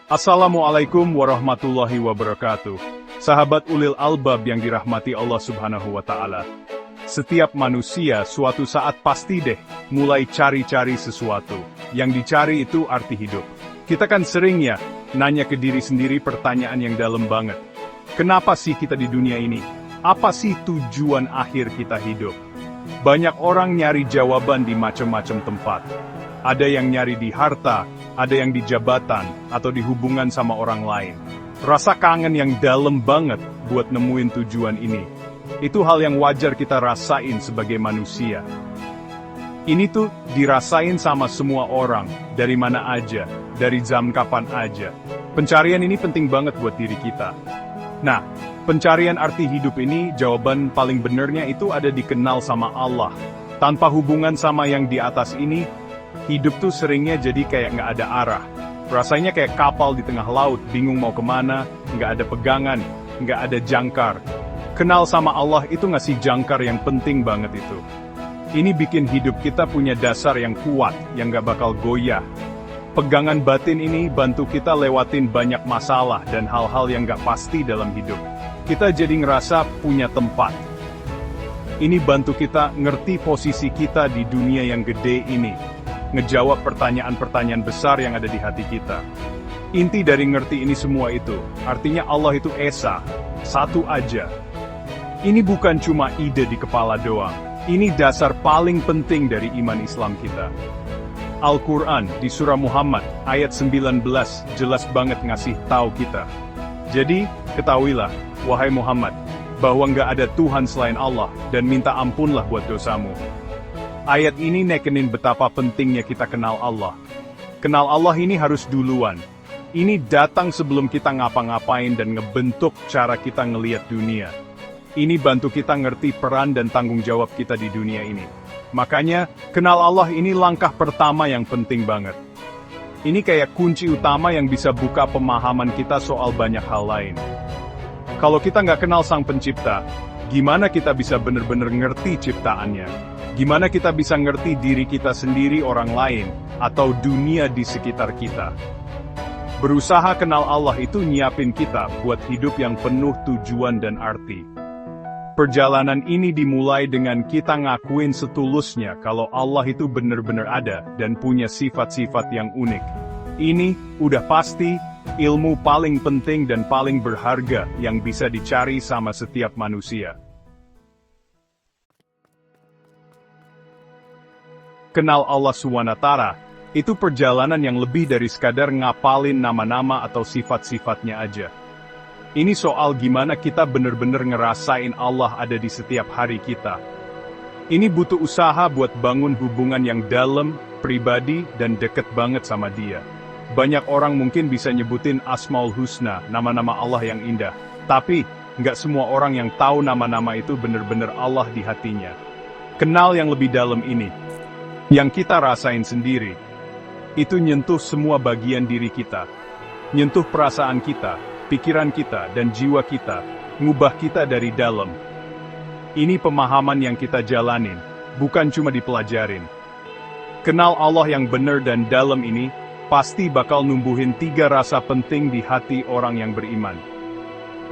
Assalamualaikum warahmatullahi wabarakatuh. Sahabat ulil albab yang dirahmati Allah Subhanahu wa Ta'ala. Setiap manusia suatu saat pasti deh mulai cari-cari sesuatu. Yang dicari itu arti hidup. Kita kan sering ya nanya ke diri sendiri pertanyaan yang dalam banget. Kenapa sih kita di dunia ini? Apa sih tujuan akhir kita hidup? Banyak orang nyari jawaban di macam-macam tempat. Ada yang nyari di harta, ada yang di jabatan, atau di hubungan sama orang lain. Rasa kangen yang dalam banget buat nemuin tujuan ini. Itu hal yang wajar kita rasain sebagai manusia. Ini tuh dirasain sama semua orang, dari mana aja, dari zaman kapan aja. Pencarian ini penting banget buat diri kita. Nah, pencarian arti hidup ini, jawaban paling benernya itu ada dikenal sama Allah. Tanpa hubungan sama yang di atas ini, hidup tuh seringnya jadi kayak nggak ada arah. Rasanya kayak kapal di tengah laut, bingung mau kemana, nggak ada pegangan, nggak ada jangkar. Kenal sama Allah itu ngasih jangkar yang penting banget itu. Ini bikin hidup kita punya dasar yang kuat, yang nggak bakal goyah. Pegangan batin ini bantu kita lewatin banyak masalah dan hal-hal yang nggak pasti dalam hidup. Kita jadi ngerasa punya tempat. Ini bantu kita ngerti posisi kita di dunia yang gede ini. Ngejawab pertanyaan-pertanyaan besar yang ada di hati kita. Inti dari ngerti ini semua itu, artinya Allah itu Esa, satu aja. Ini bukan cuma ide di kepala doang, ini dasar paling penting dari iman Islam kita. Al-Quran di surah Muhammad, ayat 19, jelas banget ngasih tahu kita. Jadi, ketahuilah, wahai Muhammad, bahwa nggak ada Tuhan selain Allah, dan minta ampunlah buat dosamu. Ayat ini nekenin betapa pentingnya kita kenal Allah. Kenal Allah ini harus duluan. Ini datang sebelum kita ngapa-ngapain dan ngebentuk cara kita ngelihat dunia. Ini bantu kita ngerti peran dan tanggung jawab kita di dunia ini. Makanya, kenal Allah ini langkah pertama yang penting banget. Ini kayak kunci utama yang bisa buka pemahaman kita soal banyak hal lain. Kalau kita nggak kenal Sang Pencipta, gimana kita bisa bener-bener ngerti ciptaannya? Gimana kita bisa ngerti diri kita sendiri, orang lain, atau dunia di sekitar kita? Berusaha kenal Allah itu nyiapin kita buat hidup yang penuh tujuan dan arti. Perjalanan ini dimulai dengan kita ngakuin setulusnya kalau Allah itu benar-benar ada dan punya sifat-sifat yang unik. Ini, udah pasti, ilmu paling penting dan paling berharga yang bisa dicari sama setiap manusia. Kenal Allah SWT, itu perjalanan yang lebih dari sekadar ngapalin nama-nama atau sifat-sifatnya aja. Ini soal gimana kita bener-bener ngerasain Allah ada di setiap hari kita. Ini butuh usaha buat bangun hubungan yang dalam, pribadi, dan deket banget sama Dia. Banyak orang mungkin bisa nyebutin Asmaul Husna, nama-nama Allah yang indah. Tapi, nggak semua orang yang tahu nama-nama itu bener-bener Allah di hatinya. Kenal yang lebih dalam ini, yang kita rasain sendiri, itu nyentuh semua bagian diri kita. Nyentuh perasaan kita, pikiran kita, dan jiwa kita, ngubah kita dari dalam. Ini pemahaman yang kita jalanin, bukan cuma dipelajarin. Kenal Allah yang benar dan dalam ini, pasti bakal numbuhin 3 rasa penting di hati orang yang beriman.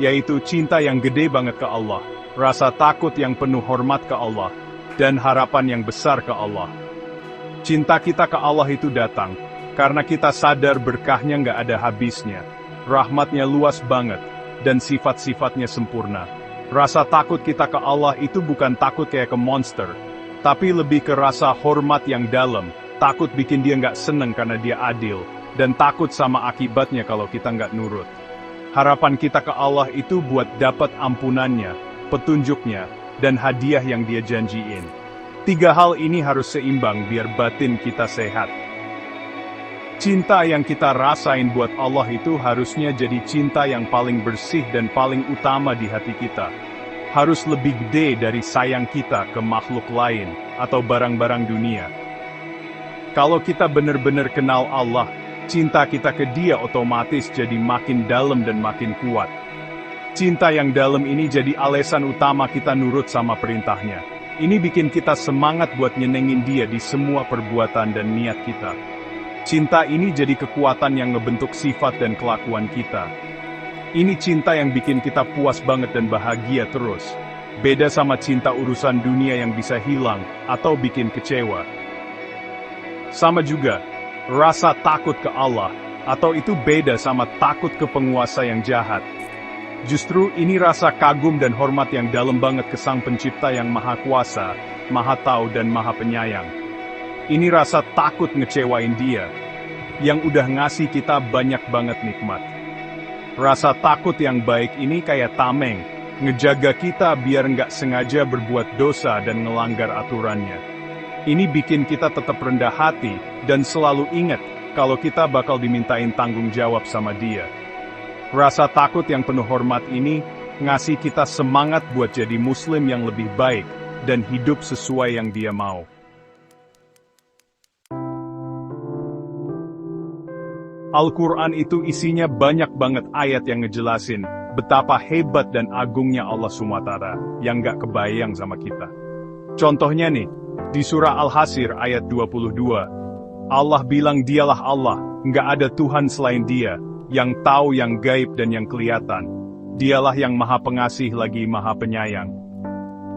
Yaitu cinta yang gede banget ke Allah, rasa takut yang penuh hormat ke Allah, dan harapan yang besar ke Allah. Cinta kita ke Allah itu datang, karena kita sadar berkahnya nggak ada habisnya. Rahmatnya luas banget, dan sifat-sifatnya sempurna. Rasa takut kita ke Allah itu bukan takut kayak ke monster, tapi lebih ke rasa hormat yang dalam, takut bikin Dia nggak seneng karena Dia adil, dan takut sama akibatnya kalau kita nggak nurut. Harapan kita ke Allah itu buat dapat ampunannya, petunjuknya, dan hadiah yang Dia janjiin. 3 hal ini harus seimbang biar batin kita sehat. Cinta yang kita rasain buat Allah itu harusnya jadi cinta yang paling bersih dan paling utama di hati kita. Harus lebih gede dari sayang kita ke makhluk lain, atau barang-barang dunia. Kalau kita benar-benar kenal Allah, cinta kita ke Dia otomatis jadi makin dalam dan makin kuat. Cinta yang dalam ini jadi alasan utama kita nurut sama perintahnya. Ini bikin kita semangat buat nyenengin Dia di semua perbuatan dan niat kita. Cinta ini jadi kekuatan yang ngebentuk sifat dan kelakuan kita. Ini cinta yang bikin kita puas banget dan bahagia terus. Beda sama cinta urusan dunia yang bisa hilang atau bikin kecewa. Sama juga, rasa takut ke Allah, atau itu beda sama takut ke penguasa yang jahat. Justru ini rasa kagum dan hormat yang dalam banget ke Sang Pencipta yang Maha Kuasa, Maha Tahu dan Maha Penyayang. Ini rasa takut ngecewain Dia, yang udah ngasih kita banyak banget nikmat. Rasa takut yang baik ini kayak tameng, ngejaga kita biar nggak sengaja berbuat dosa dan ngelanggar aturannya. Ini bikin kita tetap rendah hati, dan selalu ingat, kalau kita bakal dimintain tanggung jawab sama Dia. Rasa takut yang penuh hormat ini, ngasih kita semangat buat jadi muslim yang lebih baik, dan hidup sesuai yang Dia mau. Al-Quran itu isinya banyak banget ayat yang ngejelasin betapa hebat dan agungnya Allah SWT yang gak kebayang sama kita. Contohnya nih, di surah Al-Hasr ayat 22, Allah bilang Dialah Allah, nggak ada Tuhan selain Dia, yang tahu yang gaib dan yang kelihatan. Dialah yang Maha Pengasih lagi Maha Penyayang.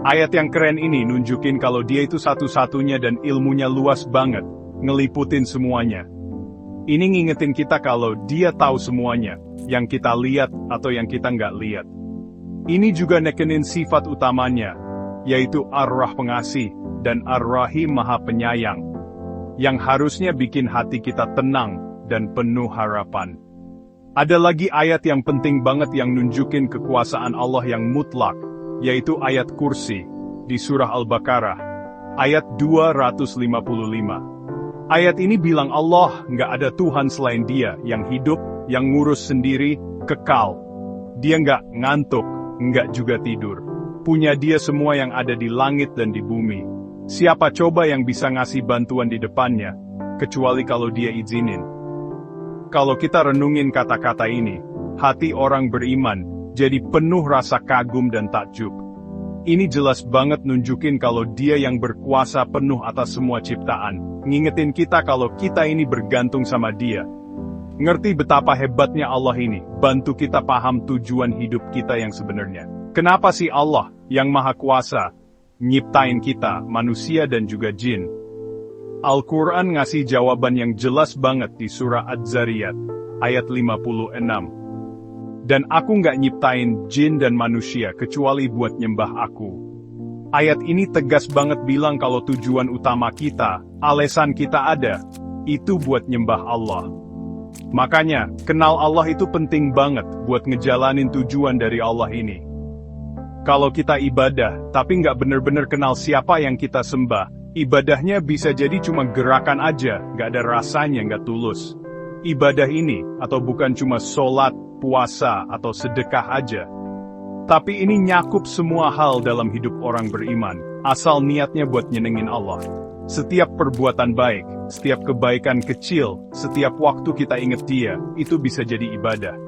Ayat yang keren ini nunjukin kalau Dia itu satu-satunya dan ilmunya luas banget, ngeliputin semuanya. Ini ngingetin kita kalau Dia tahu semuanya, yang kita lihat atau yang kita nggak lihat. Ini juga nekenin sifat utamanya, yaitu Ar-Rah Pengasih dan Ar-Rahim Maha Penyayang, yang harusnya bikin hati kita tenang dan penuh harapan. Ada lagi ayat yang penting banget yang nunjukin kekuasaan Allah yang mutlak, yaitu ayat Kursi, di surah Al-Baqarah, ayat 255. Ayat ini bilang Allah nggak ada Tuhan selain Dia, yang hidup, yang ngurus sendiri, kekal. Dia nggak ngantuk, nggak juga tidur. Punya Dia semua yang ada di langit dan di bumi. Siapa coba yang bisa ngasih bantuan di depannya, kecuali kalau Dia izinin. Kalau kita renungin kata-kata ini, hati orang beriman jadi penuh rasa kagum dan takjub. Ini jelas banget nunjukin kalau Dia yang berkuasa penuh atas semua ciptaan, ngingetin kita kalau kita ini bergantung sama Dia. Ngerti betapa hebatnya Allah ini, bantu kita paham tujuan hidup kita yang sebenarnya. Kenapa sih Allah, yang Maha Kuasa, nyiptain kita, manusia dan juga jin? Al-Quran ngasih jawaban yang jelas banget di surah Az-Zariyat, ayat 56. Dan aku nggak nyiptain jin dan manusia kecuali buat nyembah aku. Ayat ini tegas banget bilang kalau tujuan utama kita, alasan kita ada, itu buat nyembah Allah. Makanya, kenal Allah itu penting banget buat ngejalanin tujuan dari Allah ini. Kalau kita ibadah, tapi nggak bener-bener kenal siapa yang kita sembah, ibadahnya bisa jadi cuma gerakan aja, nggak ada rasanya, nggak tulus. Ibadah ini, atau bukan cuma sholat, puasa, atau sedekah aja. Tapi ini nyakup semua hal dalam hidup orang beriman, asal niatnya buat nyenengin Allah. Setiap perbuatan baik, setiap kebaikan kecil, setiap waktu kita inget Dia, itu bisa jadi ibadah.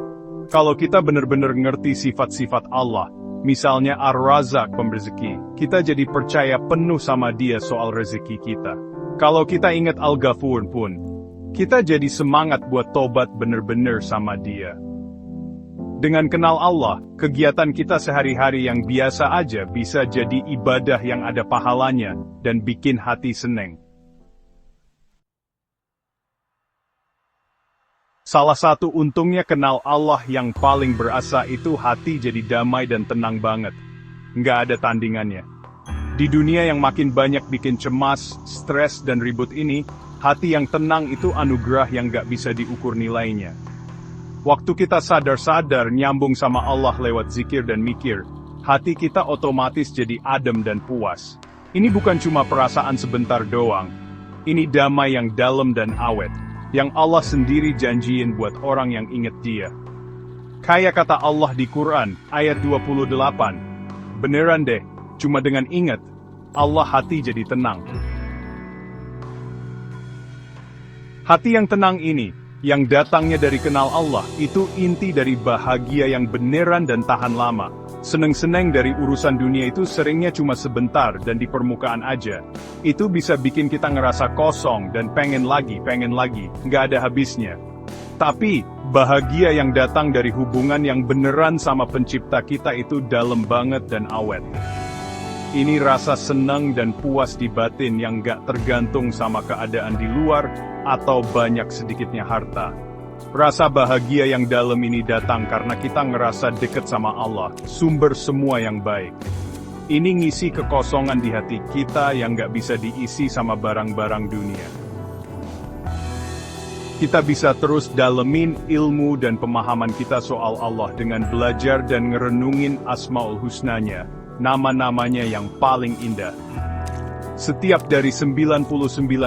Kalau kita benar-benar ngerti sifat-sifat Allah, misalnya Ar-Razak pemrezeki, kita jadi percaya penuh sama Dia soal rezeki kita. Kalau kita ingat Al-Ghafur pun, kita jadi semangat buat tobat bener-bener sama Dia. Dengan kenal Allah, kegiatan kita sehari-hari yang biasa aja bisa jadi ibadah yang ada pahalanya, dan bikin hati seneng. Salah satu untungnya kenal Allah yang paling berasa itu hati jadi damai dan tenang banget. Nggak ada tandingannya. Di dunia yang makin banyak bikin cemas, stres dan ribut ini, hati yang tenang itu anugerah yang nggak bisa diukur nilainya. Waktu kita sadar-sadar nyambung sama Allah lewat zikir dan mikir, hati kita otomatis jadi adem dan puas. Ini bukan cuma perasaan sebentar doang. Ini damai yang dalam dan awet, yang Allah sendiri janjiin buat orang yang inget Dia. Kayak kata Allah di Quran, ayat 28, beneran deh, cuma dengan inget, Allah hati jadi tenang. Hati yang tenang ini, yang datangnya dari kenal Allah, itu inti dari bahagia yang beneran dan tahan lama. Seneng-seneng dari urusan dunia itu seringnya cuma sebentar dan di permukaan aja. Itu bisa bikin kita ngerasa kosong dan pengen lagi, nggak ada habisnya. Tapi, bahagia yang datang dari hubungan yang beneran sama pencipta kita itu dalam banget dan awet. Ini rasa senang dan puas di batin yang gak tergantung sama keadaan di luar, atau banyak sedikitnya harta. Rasa bahagia yang dalam ini datang karena kita ngerasa deket sama Allah, sumber semua yang baik. Ini ngisi kekosongan di hati kita yang gak bisa diisi sama barang-barang dunia. Kita bisa terus dalemin ilmu dan pemahaman kita soal Allah dengan belajar dan ngerenungin Asmaul Husnanya, nama-namanya yang paling indah. Setiap dari 99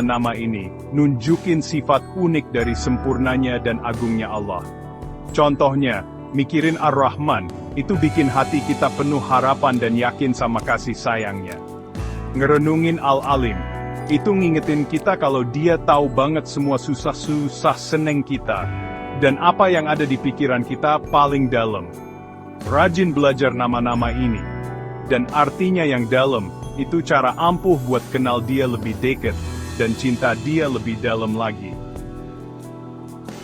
nama ini, nunjukin sifat unik dari sempurnanya dan agungnya Allah. Contohnya, mikirin Ar-Rahman, itu bikin hati kita penuh harapan dan yakin sama kasih sayangnya. Ngerenungin Al-Alim, itu ngingetin kita kalau Dia tahu banget semua susah-susah seneng kita, dan apa yang ada di pikiran kita paling dalam. Rajin belajar nama-nama ini, dan artinya yang dalam, itu cara ampuh buat kenal Dia lebih dekat, dan cinta Dia lebih dalam lagi.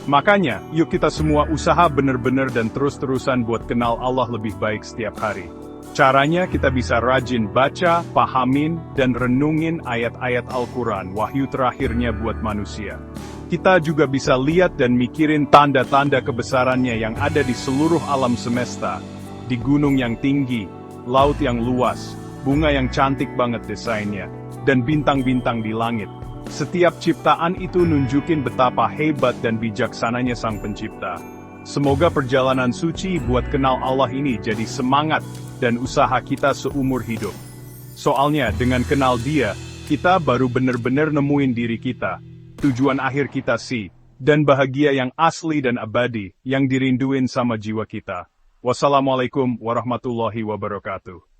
Makanya, yuk kita semua usaha bener-bener dan terus-terusan buat kenal Allah lebih baik setiap hari. Caranya kita bisa rajin baca, pahamin, dan renungin ayat-ayat Al-Quran, wahyu terakhirnya buat manusia. Kita juga bisa lihat dan mikirin tanda-tanda kebesarannya yang ada di seluruh alam semesta, di gunung yang tinggi, laut yang luas, bunga yang cantik banget desainnya, dan bintang-bintang di langit. Setiap ciptaan itu nunjukin betapa hebat dan bijaksananya Sang Pencipta. Semoga perjalanan suci buat kenal Allah ini jadi semangat dan usaha kita seumur hidup. Soalnya dengan kenal Dia, kita baru bener-bener nemuin diri kita, tujuan akhir kita sih, dan bahagia yang asli dan abadi, yang dirinduin sama jiwa kita. Wassalamualaikum warahmatullahi wabarakatuh.